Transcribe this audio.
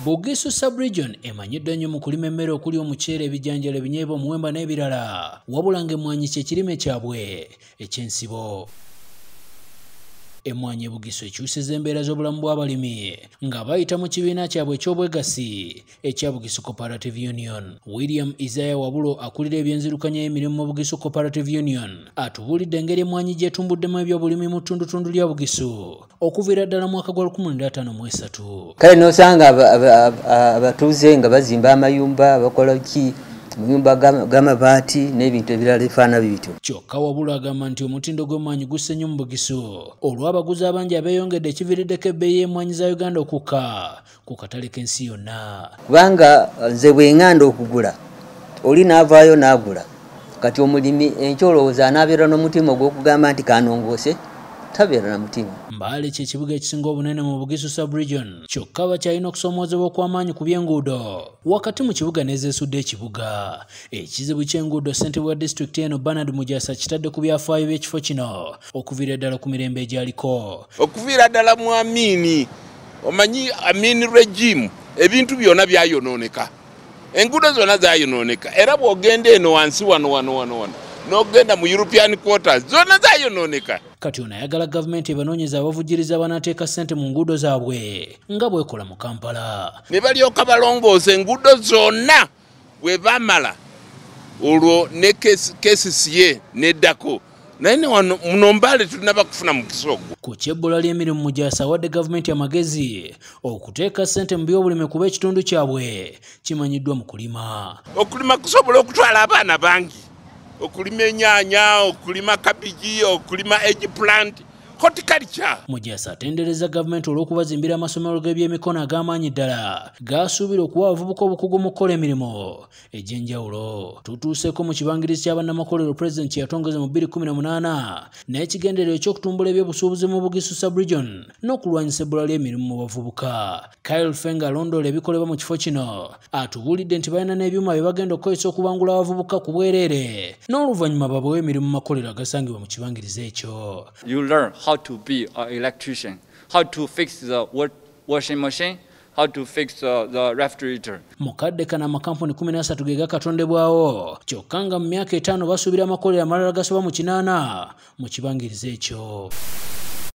Bugisu sub-region emanyiddwa nnyo mu kulima emmere okuli omuceere, ebijanjalo, ebinyeebwa, omuwemba n'ebirala. Wabula ng'emmwaanyi kye kirime kyabwe eky'ensibo. Emmwaanyi Bugisu ekyusiza embeera z'obulamu bw'abalimi nga bayita mu kibiina kyabwe eky'obwegasi ekya Bugisu Cooperative Union. William Isaiah Wabulo akulira ebyenzirukanya y'emirimu mu Bugisu Cooperative Union atubuulidde engeri emmwaanyi gy'etumbuddemu ebyobulimi mu ttundutundu lya Bugisu okuviira ddala mwaka gwa 1953. Kale n'osanga abatuuze nga bazimba amayumba bakola ki muyumba g'amabaati n'ebintu ebirala ebifaana bityo. Kyokka Wabulo agamba nti omutindo gw'emmwaanyi gusse nnyo mu Bugisu olw'abaguzi abangi abeeyongedde ekiviiriddeko ebbeeyi y'emmwaanyi za Uganda okukka ku katale k'ensi yonna. Kubanga nze bwe ŋŋanda okugula oli n'avaayo n'agula kati omulimi enkya olowooza anaabeera n'omutima ogw'okugamba nti kanongoose tabeera na mutima. Mbale kye kibuga ekisinga obunene mu Bugisu sub-region kyokka bakyalina okusoomoozebwa okw'amaanyi ku by'enguudo wakati mu kibuga n'ezeesudde ekibuga. Ekizibu ky'enguudo ssentebe wa disitulikiti eno Bernard Mujasa kitadde ku byafaayo by'ekifo kino okuviira ddala ku mirembe egyaliko. Okuviira ddala mu Amini, omanyi Amini regime ebintu byonna byayonooneka, enguudo zonna zaayonooneka, era bw'ogenda eno wansi wano n'ogenda mu European quarters zonna zaayonooneka. Kati ono ayagala gavumenti ebanoonyeza abavujjiriza abanaateeka ssente mu nguudo zaabwe nga bwekola mu Kampala. Ne balyoka balongoosa enguudo zonna bwe baamala olwo ne KCCA n'eddako. Naye ne wano muno Mbale tulina bakufuna mu kisogo. Ku kyebbula ly'emirimu Mujasa awadde gavumenti amagezi okuteeka ssente mu by'obulimi kuba ekitundu kyabwe kimanyiddwa mu kulima. Okulima kusobola okutwala abaana bangi. Okulima ennyaanya, okulima kabiji, okulima eggplant, horticulture. Mujasa atendereza gavumenti olw'okubazimbira amasomero g'ebyemikono ag'amaanyi ddala g'asuubira okuwa abavubuka obukugu mu kukola emirimu egy'enjawulo. Tutuuseeko mu kibangirizi kya bannamakolero pulezidenti yatongeza mu 2018 n'ekigendererwa eky'okutumbula ebyobusuubuzi mu Bugisu sub-region n'okulwanyisa ebbula ly'emirimu mu bavubuka. Kyle Fenga alondoola ebikolebwa mu kifo kino atubuulidde nti balina n'ebyuma bye bagenda okukozesa okubangula abavubuka ku bwereere n'oluvannyuma babawe emirimu mu makolero agasangibwa mu kibangirizi ekyo. You learn how to be an electrician, how to fix the washing machine, how to fix the refrigerator. Mukadde kana amakampuni 13 ge gakatondebwawo kyokka nga mu myaka 5 basuubira amakolero amalala gasoba mu 8 mu kibangirizi ekyo.